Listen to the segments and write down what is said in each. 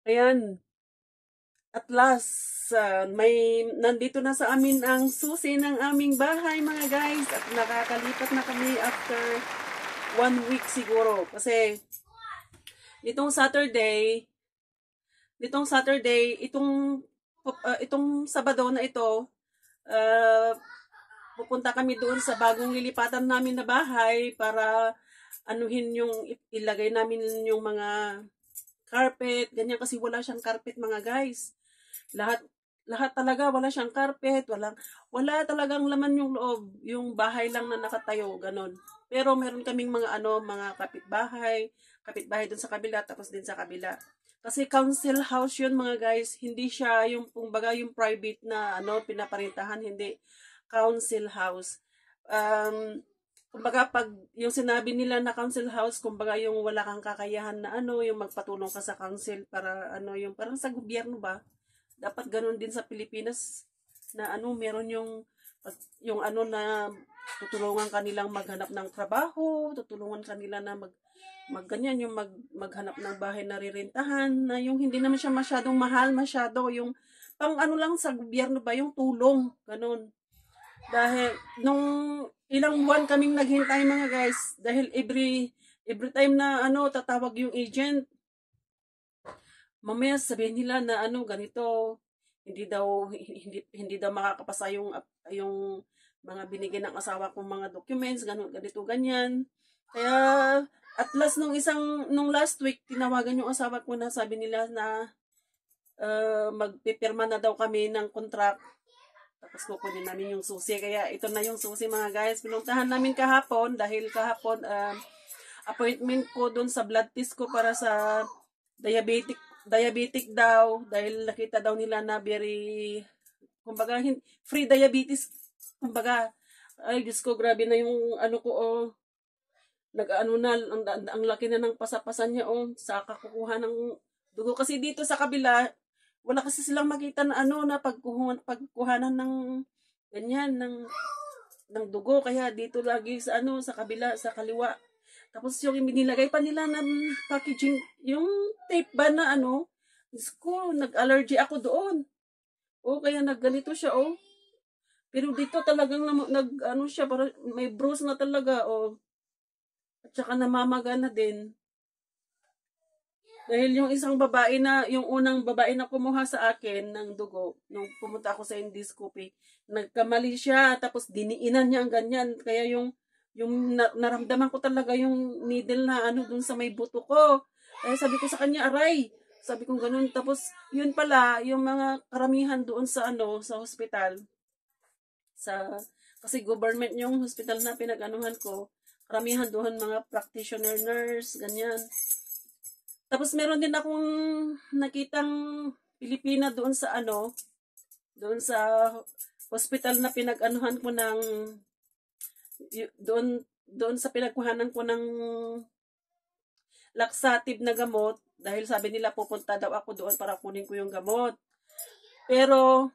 Ayan, at last, nandito na sa amin ang susi ng aming bahay mga guys. At nakakalipat na kami after 1 week siguro. Kasi nitong Saturday, itong Sabado na ito, uh, pupunta kami doon sa bagong lilipatan namin na bahay para anuhin yung ilagay namin yung mga carpet, ganyan kasi wala siyang carpet mga guys. Lahat lahat talaga wala siyang carpet, wala talagang laman yung loob, yung bahay lang na nakatayo, ganon. Pero meron kaming mga kapitbahay dun sa kabila tapos din sa kabila. Kasi council house yun mga guys, hindi siya yung kumbaga yung private na pinaparintahan, hindi council house. Kumbaga pag yung sinabi nila na council house, kumbaga yung wala kang kakayahan na yung magpatulong ka sa council para yung parang sa gobyerno ba? Dapat ganun din sa Pilipinas na meron yung na tutulungan kanilang maghanap ng trabaho, tutulungan kanila na magganyan yung maghanap ng bahay na rirentahan na yung hindi naman siya masyadong mahal masyado yung pang lang sa gobyerno ba yung tulong ganun. Dahil nung ilang buwan kaming naghintay mga guys dahil every time na tatawag yung agent, mamaya sabihin nila na ganito, hindi daw makakapasa yung mga binigyan ng asawa kong mga documents, ganito ganyan. Kaya at last nung last week tinawagan yung asawa ko na sabi nila na magpipirma na daw kami ng contract. Tapos kukunin namin yung susi. Kaya ito na yung susi mga guys. Pinuntahan namin kahapon dahil kahapon appointment ko doon sa blood test ko para sa diabetic daw dahil nakita daw nila na kumbaga free diabetes, kumbaga ay Diyos ko, grabe na yung ko nag-ano na ang laki na ng pasapasan niya sa kakukuha ng dugo kasi dito sa kabila wala kasi silang makita na na pagkuhanan ng ganyan ng dugo, kaya dito lagi sa sa kabila sa kaliwa. Tapos yung nilagay pa nila ng packaging, yung tape ba na Diyos ko, nag-allergy ako doon. Kaya nagganito siya, Pero dito talagang siya, para may bruise na talaga, At saka namamaga na din. Dahil yung unang babae na kumuha sa akin ng dugo, nung pumunta ako sa endoscopy, nagkamali siya, tapos diniinan niya ang ganyan. Kaya naramdaman ko talaga yung needle na dun sa may buto ko. Kaya sabi ko sa kanya, aray. Sabi ko ganun. Tapos yun pala, yung mga karamihan doon sa hospital. Kasi government yung hospital na pinag-anuhan ko. Karamihan doon mga practitioner nurse, ganyan. Tapos meron din akong nakitang Pilipina doon sa doon sa hospital na pinag-anuhan ko ng doon sa pinagkuhanan ko ng laxative na gamot dahil sabi nila pupunta daw ako doon para kunin ko yung gamot. Pero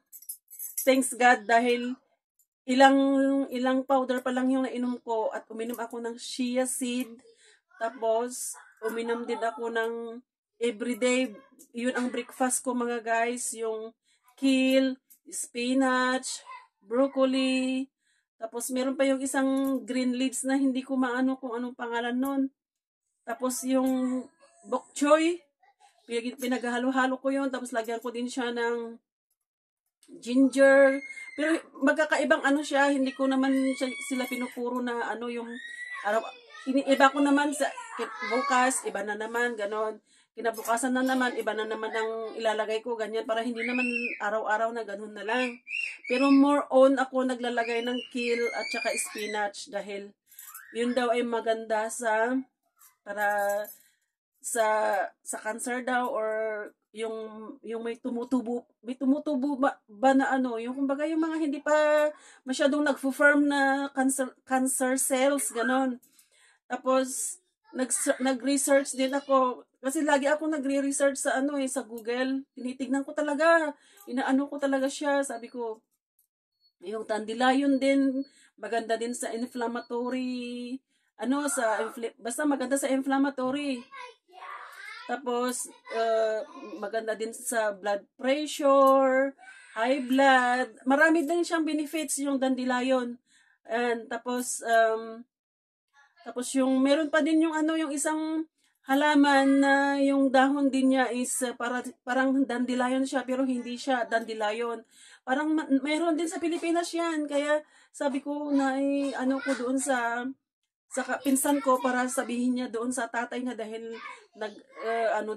thanks God dahil ilang powder pa lang yung nainom ko at uminom ako ng chia seed. Tapos uminom din ako ng everyday, yun ang breakfast ko mga guys, yung kale, spinach, broccoli, tapos meron pa yung isang green leaves na hindi ko maano kung anong pangalan nun. Tapos yung bok choy, pinaghalo-halo ko yun, tapos lagyan ko din siya ng ginger. Pero magkakaibang siya, hindi ko naman sila pinupuro na yung araw. Iba ko naman sa bukas, iba na naman, ganon. Kinabukasan na naman, iba na naman ang ilalagay ko, ganyan, para hindi naman araw-araw na ganon na lang. Pero more on ako naglalagay ng kale at saka spinach dahil yun daw ay maganda para sa cancer daw, or yung may tumutubo ba na yung kumbaga yung mga hindi pa masyadong nagfo-form na cancer cells, ganon. Tapos nag-research din ako kasi lagi ako nagre-research sa sa Google. Tinitignan ko talaga, inaano ko talaga siya. Sabi ko, yung dandelion din maganda din sa inflammatory, basta maganda sa inflammatory. Tapos, maganda din sa blood pressure, high blood. Marami din siyang benefits yung dandelion. And tapos yung meron pa din yung yung isang halaman na yung dahon din niya is parang dandelion siya pero hindi siya dandelion. Parang meron din sa Pilipinas yan. Kaya sabi ko na ko doon sa pinsan ko para sabihin niya doon sa tatay niya dahil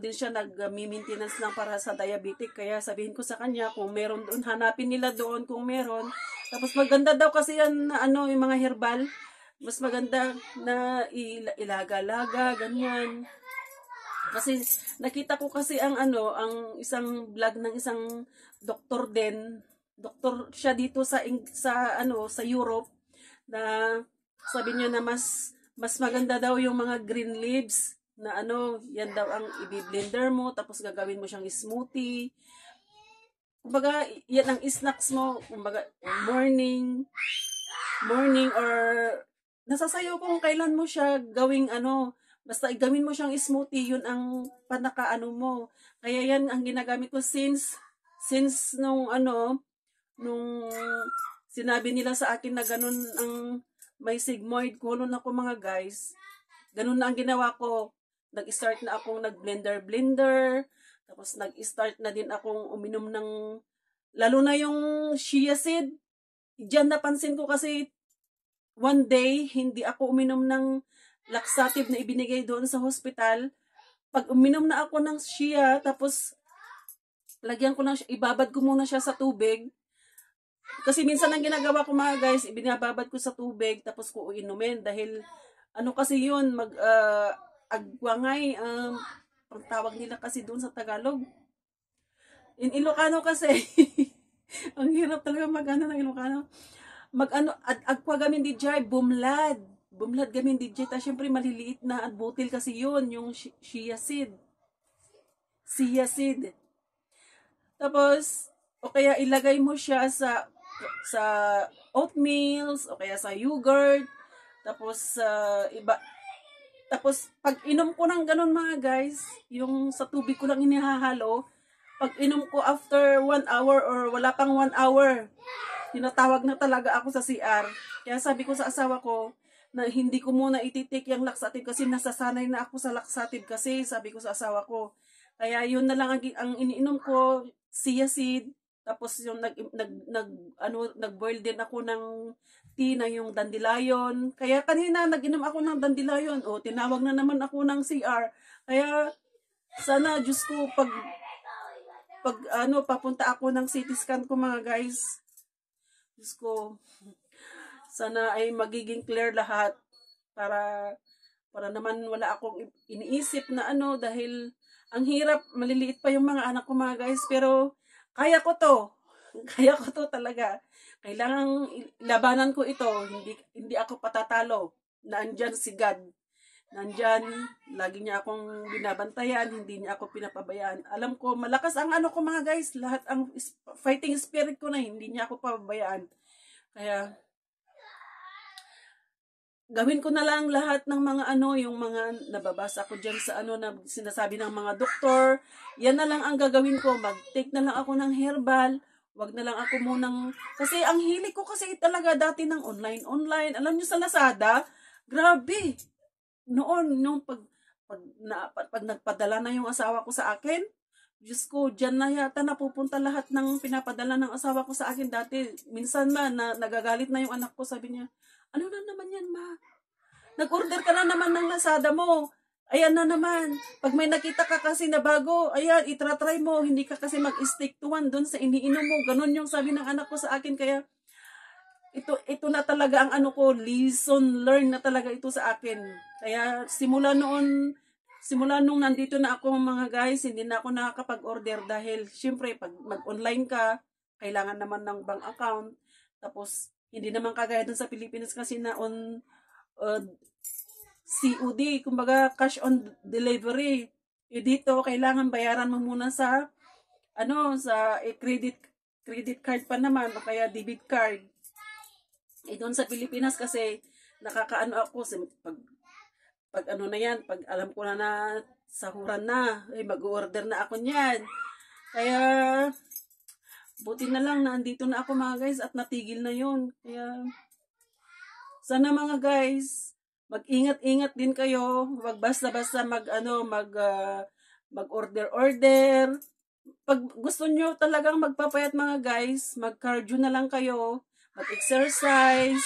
din siya nag-maintenance lang para sa diabetic. Kaya sabihin ko sa kanya kung meron doon, hanapin nila doon kung meron. Tapos maganda daw kasi yan na yung mga herbal. Mas maganda na ilaga-laga, ganyan. Kasi nakita ko kasi ang isang vlog ng isang doktor din. Doktor siya dito sa Europe na sabi niya na mas maganda daw yung mga green leaves na yan daw ang i-blender mo tapos gagawin mo siyang smoothie. Kumbaga, yan ang snacks mo, kumbaga morning or nasasayaw kung kailan mo siya gawing basta gawin mo siyang smoothie, yun ang mo. Kaya yan ang ginagamit ko since nung sinabi nila sa akin na ganun ang may sigmoid colon ako mga guys. Ganun na ang ginawa ko. Nag-start na akong nag-blender. Tapos nag-start na din akong uminom ng, lalo na yung chia seed. Diyan napansin ko kasi one day, hindi ako uminom ng laxative na ibinigay doon sa hospital. Pag uminom na ako ng chia, tapos lagyan ko ibabad ko muna siya sa tubig. Kasi minsan ang ginagawa ko mga guys, ibinababad ko sa tubig, tapos ko inumin. Dahil, kasi yun, agwangay, ang tawag nila kasi doon sa Tagalog. In Ilocano kasi, ang hirap talaga ng Ilocano. Agwa gamin DJ, bumlad gamin DJ, ta syempre maliliit na at butil kasi yun, yung chia seed. Tapos, o kaya ilagay mo siya sa oatmeal, o kaya sa yogurt, tapos tapos pag inom ko ng ganun mga guys, yung sa tubig ko lang inihahalo, pag inom ko after 1 hour or wala pang 1 hour, tinatawag na talaga ako sa CR. Kaya sabi ko sa asawa ko na hindi ko muna ititik yung laxative kasi nasasanay na ako sa laxative kasi, sabi ko sa asawa ko. Kaya yun na lang ang iniinom ko, chia seed. Tapos yung nag-boil din ako ng tea na yung dandelion. Kaya kanina nag-inom ako ng dandelion. O, tinawag na naman ako ng CR. Kaya sana, Diyos ko, pag papunta ako ng CT scan ko mga guys. Diyos ko, sana ay magiging clear lahat para naman wala akong iniisip na dahil ang hirap, maliliit pa yung mga anak ko mga guys, pero kaya ko to talaga. Kailangang labanan ko ito, hindi ako patatalo. Naandyan si God. Nandyan, lagi niya akong binabantayan, hindi niya ako pinapabayaan. Alam ko, malakas ang ko mga guys, lahat ang fighting spirit ko na, hindi niya ako pababayaan. Kaya, gawin ko na lang lahat ng mga yung mga nababasa ko dyan sa na sinasabi ng mga doktor. Yan na lang ang gagawin ko. Mag-take na lang ako ng herbal. Wag na lang ako munang, kasi ang hilig ko kasi talaga dati ng online. Alam niyo sa Lazada, grabe. Noon, nung pag nagpadala na yung asawa ko sa akin, Diyos ko, dyan na yata napupunta lahat ng pinapadala ng asawa ko sa akin dati. Minsan nagagalit na yung anak ko, sabi niya, ano na naman yan, ma? Nag-order ka na naman ng Lazada mo. Ayan na naman. Pag may nakita ka kasi na bago, ayan, itratry mo. Hindi ka kasi mag-stick to one doon sa iniinom mo. Ganon yung sabi ng anak ko sa akin. Kaya, ito na talaga ang lesson learned na talaga ito sa akin. Kaya, simula nung nandito na ako mga guys, hindi na ako nakakapag-order dahil, syempre, pag mag-online ka, kailangan naman ng bank account. Tapos, hindi naman kagaya dun sa Pilipinas kasi na on COD, kumbaga cash on delivery. Dito, kailangan bayaran mo muna sa credit card pa naman o kaya debit card. Doon sa Pilipinas kasi nakakaano ako pag pag alam ko na sahuran na. Ay, mag-order na ako niyan. Kaya, buti na lang na andito na ako mga guys at natigil na yun. Kaya, sana mga guys, mag-ingat-ingat din kayo. Huwag basta-basta mag-order-order. Pag gusto nyo talagang magpapayat mga guys, mag-cardio na lang kayo, mag-exercise.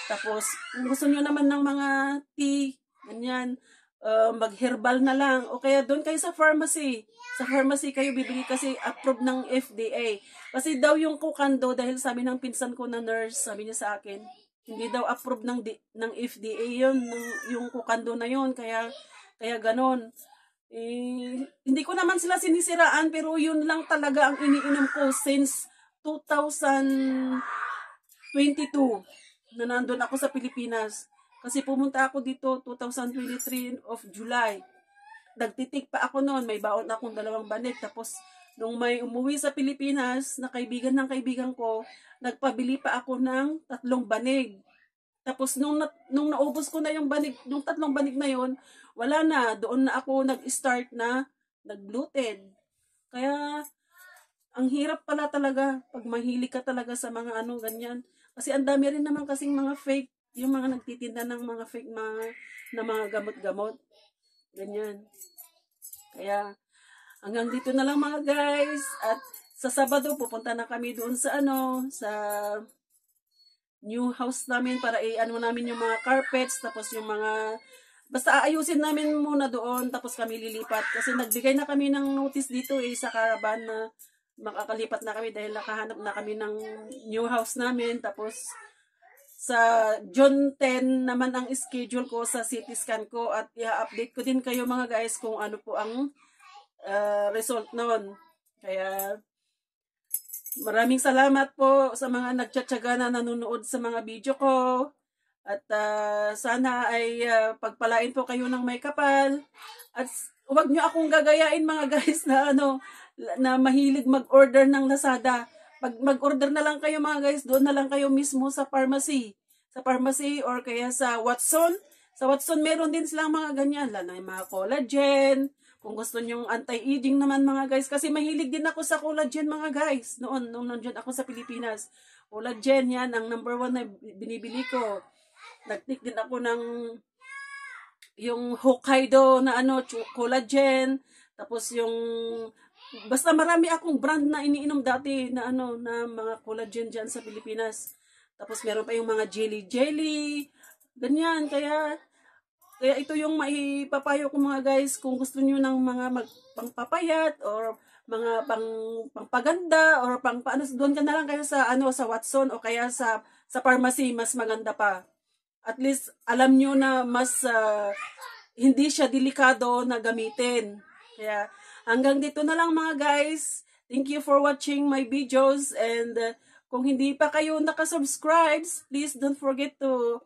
Tapos, kung gusto nyo naman ng mga tea, ganyan, mag-herbal na lang. O kaya doon kayo sa pharmacy. Sa pharmacy kayo bibili kasi approved ng FDA. Kasi daw yung Kukando, dahil sabi ng pinsan ko na nurse, sabi niya sa akin, hindi daw approved ng FDA yun, yung Kukando na yun. Kaya ganon. Hindi ko naman sila sinisiraan, pero yun lang talaga ang iniinom ko since 2022 na nandun ako sa Pilipinas. Kasi pumunta ako dito 2023 of July. Nagtitik pa ako noon, may baon akong 2 banig. Tapos nung may umuwi sa Pilipinas na kaibigan ng kaibigan ko, nagpabili pa ako ng 3 banig. Tapos nung naubos ko na yung banig, yung 3 banig na yon, wala na, doon na ako nag-start na nag-gluten. Kaya ang hirap pala talaga pag mahilig ka talaga sa mga ganyan. Kasi ang dami rin naman kasing mga fake, yung mga nagtitinda ng mga fake na mga gamot-gamot. Ganyan. Kaya hanggang dito na lang mga guys. At sa Sabado pupunta na kami doon sa sa new house namin para namin yung mga carpets, tapos yung mga basta aayusin namin muna doon, tapos kami lilipat kasi nagbigay na kami ng notice dito sa caravan na makakalipat na kami dahil nakahanap na kami ng new house namin. Tapos sa June 10 naman ang schedule ko sa CT scan ko at i-update ko din kayo mga guys kung ano po ang result noon. Kaya maraming salamat po sa mga nagtsatsaga na nanonood sa mga video ko. At sana ay pagpalain po kayo ng may kapal. At huwag nyo akong gagayain mga guys na na mahilig mag-order ng Lazada. Pag mag-order na lang kayo mga guys, doon na lang kayo mismo sa pharmacy. Sa pharmacy or kaya sa Watson. Sa Watson meron din silang mga ganyan. Lalo yung mga collagen. Kung gusto nyong anti-aging naman mga guys. Kasi mahilig din ako sa collagen mga guys. Nung nandiyan ako sa Pilipinas. Collagen yan, ang number 1 na binibili ko. Nagtik din ako ng yung Hokkaido na collagen. Tapos yung basta marami akong brand na iniinom dati na na mga collagen diyan sa Pilipinas. Tapos meron pa yung mga jelly. Ganyan, kaya ito yung maipapayo ko mga guys kung gusto niyo ng mga pangpapayat or mga pangpaganda or paano, doon ka na lang kayo sa sa Watson o kaya sa pharmacy, mas maganda pa. At least alam niyo na mas hindi siya delikado na gamitin. Kaya hanggang dito na lang mga guys. Thank you for watching my videos, and kung hindi pa kayo nakasubscribe, please don't forget to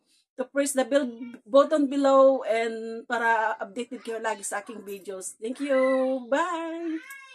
press the bell button below and para updated kayo lagi sa aking videos. Thank you. Bye!